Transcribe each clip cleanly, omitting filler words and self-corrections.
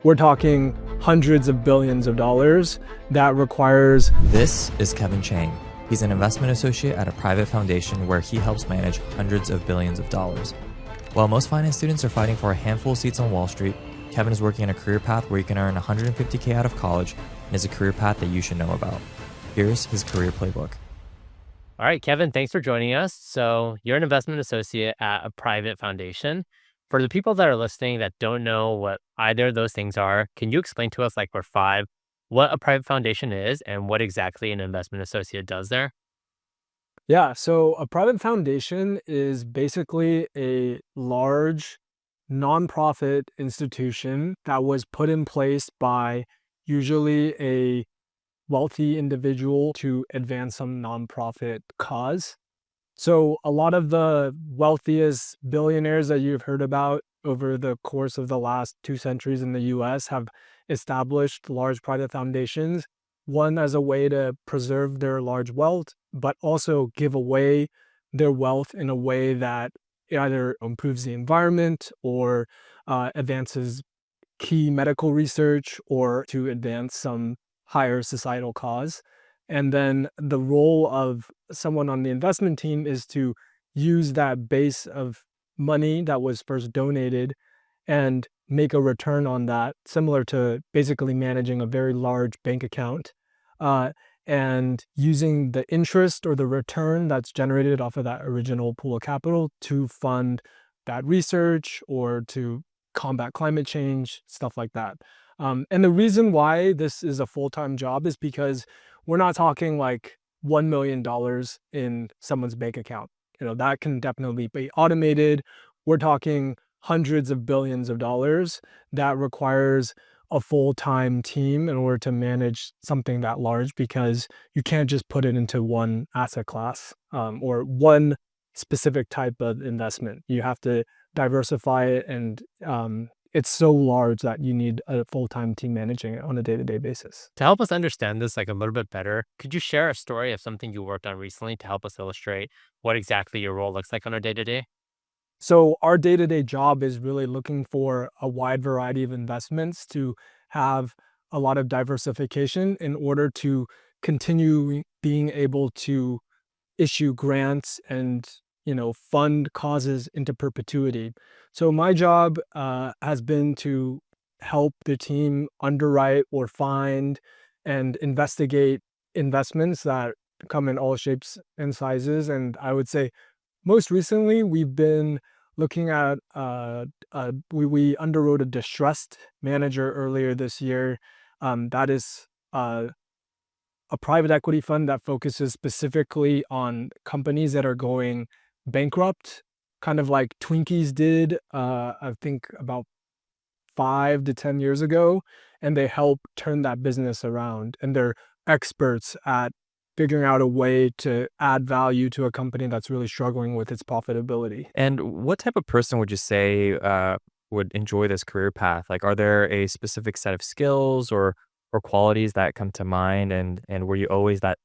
We're talking hundreds of billions of dollars. That requires... This is Kevin Chang. He's an investment associate at a private foundation where he helps manage hundreds of billions of dollars. While most finance students are fighting for a handful of seats on Wall Street, Kevin is working in a career path where you can earn $150K out of college and is a career path that you should know about. Here's his career playbook. All right, Kevin, thanks for joining us. So you're an investment associate at a private foundation. For the people that are listening that don't know what either of those things are, can you explain to us, like we're five, what a private foundation is and what exactly an investment associate does there? Yeah, so a private foundation is basically a large nonprofit institution that was put in place by usually a wealthy individual to advance some nonprofit cause. So a lot of the wealthiest billionaires that you've heard about over the course of the last 2 centuries in the US have established large private foundations, one as a way to preserve their large wealth, but also give away their wealth in a way that either improves the environment or advances key medical research or to advance some higher societal cause. And then the role of someone on the investment team is to use that base of money that was first donated and make a return on that, similar to basically managing a very large bank account, uh, and using the interest or the return that's generated off of that original pool of capital to fund that research or to combat climate change, stuff like that. And the reason why this is a full-time job is because we're not talking like $1 million in someone's bank account. That can definitely be automated. We're talking hundreds of billions of dollars that requires a full-time team in order to manage something that large, because you can't just put it into one asset class or one specific type of investment. You have to diversify it, and it's so large that you need a full-time team managing it on a day-to-day basis. To help us understand this like a little bit better, could you share a story of something you worked on recently to help us illustrate what exactly your role looks like on a day to day? So our day-to-day job is really looking for a wide variety of investments to have a lot of diversification in order to continue being able to issue grants and fund causes into perpetuity. So my job has been to help the team underwrite or find and investigate investments that come in all shapes and sizes. And I would say most recently we've been looking at we underwrote a distressed manager earlier this year. That is a private equity fund that focuses specifically on companies that are going bankrupt, kind of like Twinkies did, I think about 5 to 10 years ago, and they help turn that business around. And they're experts at figuring out a way to add value to a company that's really struggling with its profitability. And what type of person would you say would enjoy this career path? Like, are there a specific set of skills or qualities that come to mind? And were you always that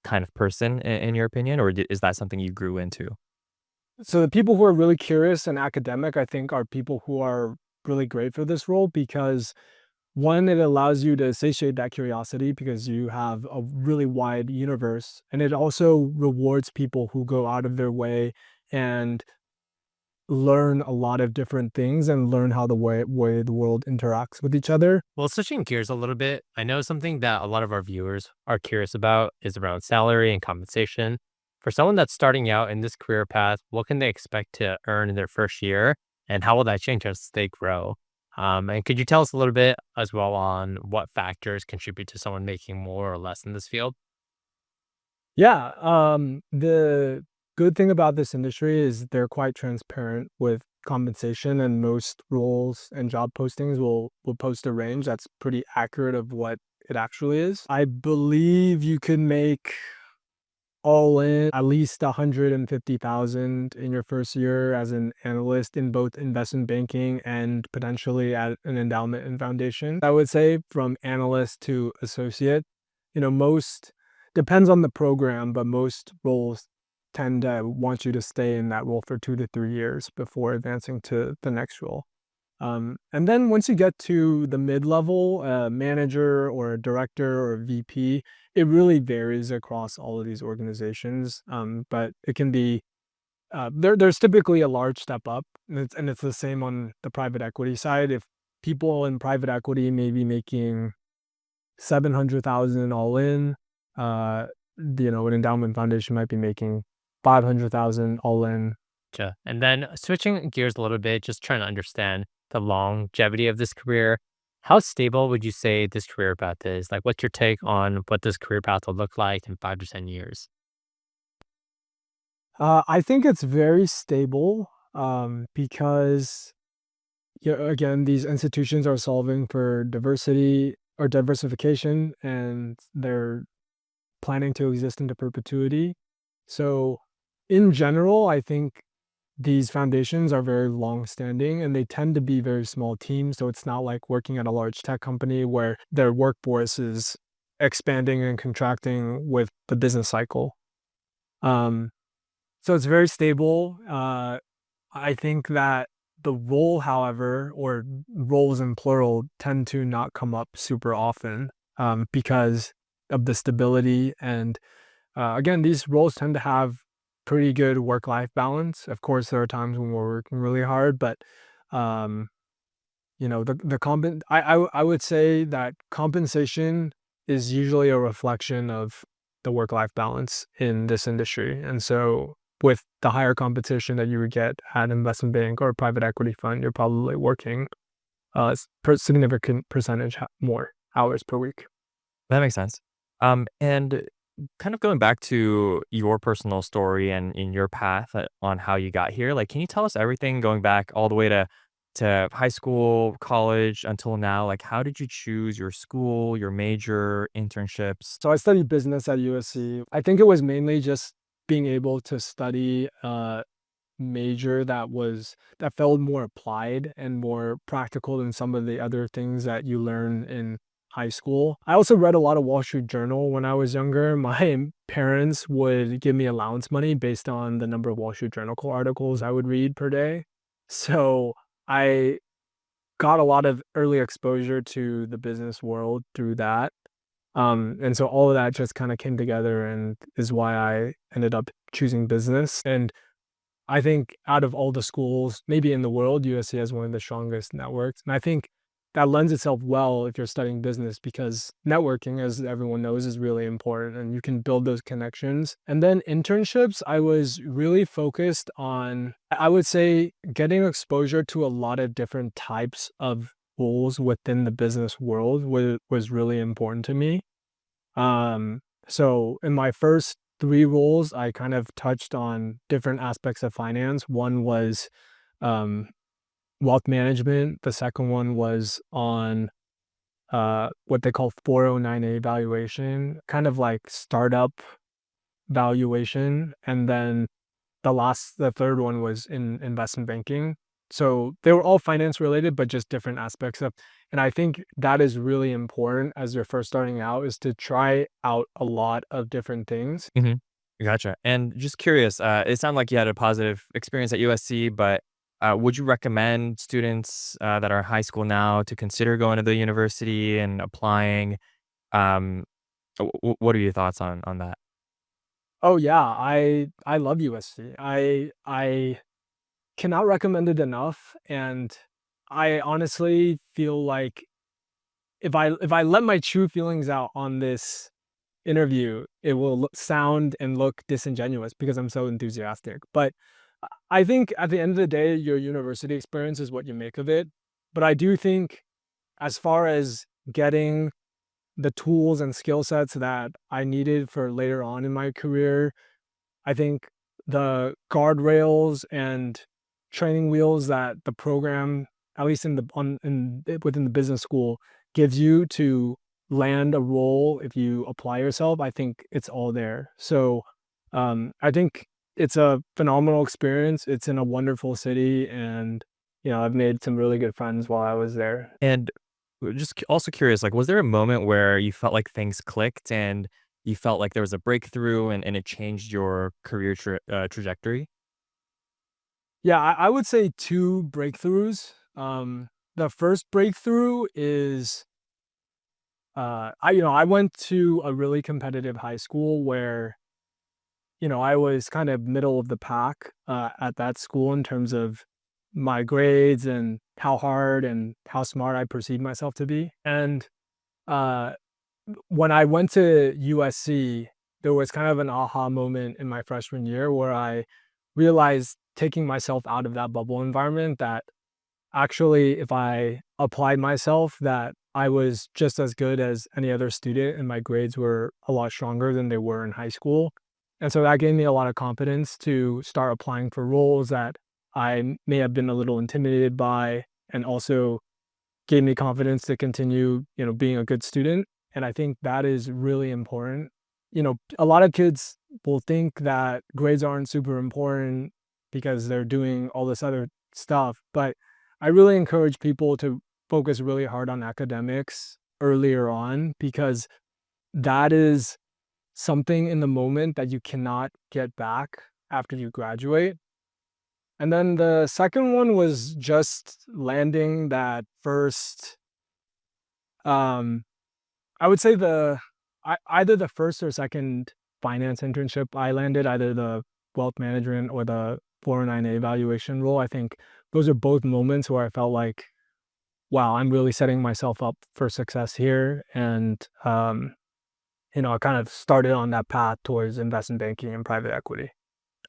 kind of person in your opinion, or is that something you grew into? So the people who are really curious and academic, I think, are people who are really great for this role, because one, it allows you to satiate that curiosity because you have a really wide universe, and it also rewards people who go out of their way and learn a lot of different things and learn how the way the world interacts with each other. Well, switching gears a little bit, I know something that a lot of our viewers are curious about is around salary and compensation. For someone that's starting out in this career path, what can they expect to earn in their first year, and how will that change as they grow? And could you tell us a little bit as well on what factors contribute to someone making more or less in this field? Yeah, the good thing about this industry is they're quite transparent with compensation, and most roles and job postings will post a range that's pretty accurate of what it actually is. I believe you can make all in at least 150,000 in your first year as an analyst in both investment banking and potentially at an endowment and foundation. I would say from analyst to associate, most depends on the program, but most roles tend to want you to stay in that role for 2 to 3 years before advancing to the next role. And then once you get to the mid-level, manager or a director or a VP, it really varies across all of these organizations. But it can be there's typically a large step up, and it's the same on the private equity side. If people in private equity may be making 700,000 all in, uh, an endowment foundation might be making 500,000 all in. Gotcha. And then switching gears a little bit, just trying to understand the longevity of this career. How stable would you say this career path is? Like, what's your take on what this career path will look like in 5 to 10 years? I think it's very stable, because yeah, again, these institutions are solving for diversity or diversification, and they're planning to exist into perpetuity. So, in general, I think these foundations are very long-standing, and they tend to be very small teams. So it's not like working at a large tech company where their workforce is expanding and contracting with the business cycle. Um, so it's very stable. I think that the role, however, or roles in plural, tend to not come up super often, because of the stability. And again, these roles tend to have pretty good work-life balance. Of course, there are times when we're working really hard, but um, I would say that compensation is usually a reflection of the work-life balance in this industry. And so with the higher compensation that you would get at investment bank or private equity fund, you're probably working significant percentage more hours per week. That makes sense. And kind of going back to your personal story and in your path on how you got here, like, can you tell us everything going back all the way to high school, college until now? Like, how did you choose your school, your major, internships? So I studied business at USC. I think it was mainly just being able to study a major that felt more applied and more practical than some of the other things that you learn in high school. I also read a lot of Wall Street Journal when I was younger. My parents would give me allowance money based on the number of Wall Street Journal articles I would read per day. So I got a lot of early exposure to the business world through that. And so all of that just kind of came together and is why I ended up choosing business. And I think out of all the schools, maybe in the world, USC has one of the strongest networks. And I think that lends itself well if you're studying business because networking, as everyone knows, is really important and you can build those connections. And then internships, I was really focused on, I would say, getting exposure to a lot of different types of roles within the business world was really important to me. So in my first 3 roles, I kind of touched on different aspects of finance. One was, um, wealth management. The second one was on, what they call 409A valuation, kind of like startup valuation. And then the third one was in investment banking. So they were all finance related, but just different aspects of, and I think that is really important as you're first starting out is to try out a lot of different things. Hmm. Gotcha. And just curious, it sounded like you had a positive experience at USC, but would you recommend students that are in high school now to consider going to the university and applying? Um, what are your thoughts on that? Oh yeah, I love USC. I cannot recommend it enough, and I honestly feel like if I let my true feelings out on this interview, it will sound and look disingenuous because I'm so enthusiastic. But I think at the end of the day, your university experience is what you make of it. But I do think as far as getting the tools and skill sets that I needed for later on in my career, I think the guardrails and training wheels that the program, at least within the business school, gives you to land a role if you apply yourself, I think it's all there. So I think it's a phenomenal experience. It's in a wonderful city, and I've made some really good friends while I was there. And just also curious, like, was there a moment where you felt like things clicked and you felt like there was a breakthrough and it changed your career trajectory? Yeah, I would say two breakthroughs. The first breakthrough is I went to a really competitive high school where I was kind of middle of the pack at that school in terms of my grades and how hard and how smart I perceived myself to be. And uh, when I went to USC, there was kind of an aha moment in my freshman year where I realized taking myself out of that bubble environment that actually, if I applied myself, that I was just as good as any other student and my grades were a lot stronger than they were in high school. And so that gave me a lot of confidence to start applying for roles that I may have been a little intimidated by, and also gave me confidence to continue, being a good student. And I think that is really important. A lot of kids will think that grades aren't super important because they're doing all this other stuff. But I really encourage people to focus really hard on academics earlier on, because that is something in the moment that you cannot get back after you graduate. And then the second one was just landing that first, um, I would say either the first or second finance internship I landed, either the wealth management or the 409A evaluation role. I think those are both moments where I felt like, wow, I'm really setting myself up for success here. And, I kind of started on that path towards investment banking and private equity.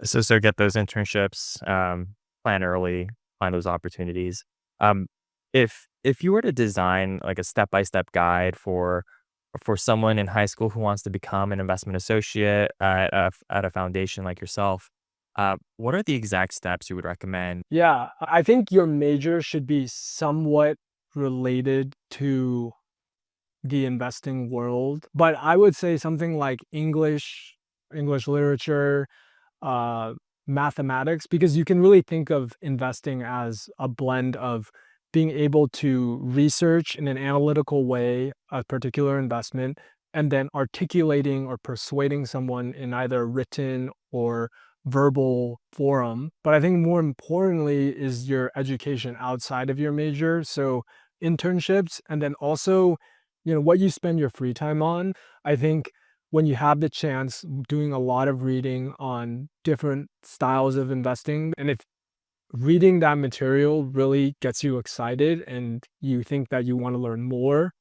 So get those internships, plan early, find those opportunities. Um, if you were to design like a step-by-step guide for someone in high school who wants to become an investment associate at a foundation like yourself, what are the exact steps you would recommend? Yeah, I think your major should be somewhat related to the investing world, but I would say something like English literature, uh, mathematics, because you can really think of investing as a blend of being able to research in an analytical way a particular investment and then articulating or persuading someone in either written or verbal forum. But I think more importantly is your education outside of your major. So internships, and then also, what you spend your free time on. I think when you have the chance, doing a lot of reading on different styles of investing. And if reading that material really gets you excited and you think that you want to learn more,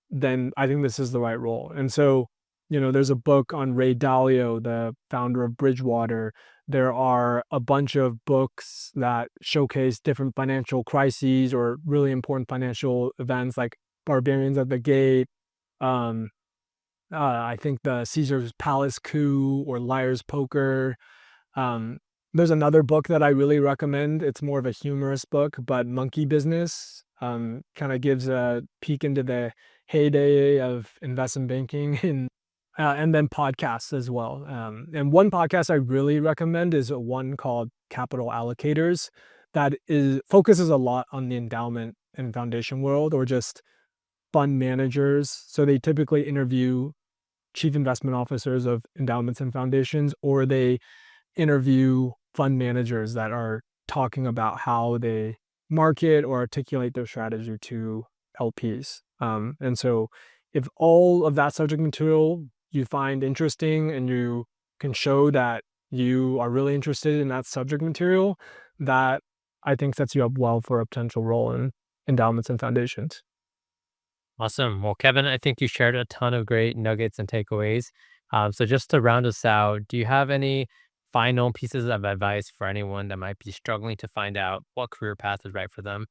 then I think this is the right role. And so, there's a book on Ray Dalio, the founder of Bridgewater. There are a bunch of books that showcase different financial crises or really important financial events like Barbarians at the Gate. Um, I think the Caesar's Palace coup or Liar's Poker. Um, there's another book that I really recommend. It's more of a humorous book, but Monkey Business kind of gives a peek into the heyday of investment banking and then podcasts as well. And one podcast I really recommend is one called Capital Allocators that is focuses a lot on the endowment and foundation world, or just fund managers. So they typically interview chief investment officers of endowments and foundations, or they interview fund managers that are talking about how they market or articulate their strategy to LPs. And so if all of that subject material you find interesting and you can show that you are really interested in that subject material, that I think sets you up well for a potential role in endowments and foundations. Awesome. Well, Kevin, I think you shared a ton of great nuggets and takeaways. So just to round us out, do you have any final pieces of advice for anyone that might be struggling to find out what career path is right for them?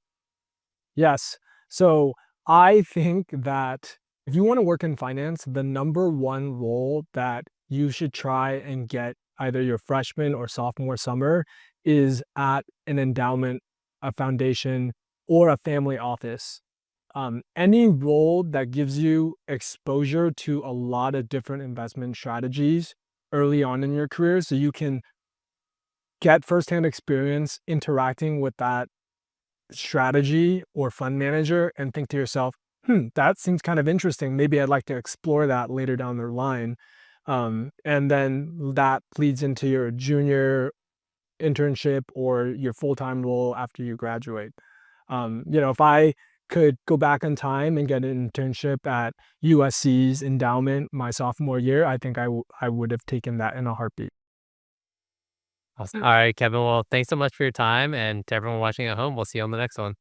Yes. So I think that if you want to work in finance, the number one role that you should try and get either your freshman or sophomore summer is at an endowment, a foundation, or a family office. Any role that gives you exposure to a lot of different investment strategies early on in your career, so you can get firsthand experience interacting with that strategy or fund manager and think to yourself, that seems kind of interesting. Maybe I'd like to explore that later down the line. And then that leads into your junior internship or your full time role after you graduate. If I could go back in time and get an internship at USC's endowment my sophomore year, I think I would have taken that in a heartbeat. Awesome. All right, Kevin. Well, thanks so much for your time. And to everyone watching at home, we'll see you on the next one.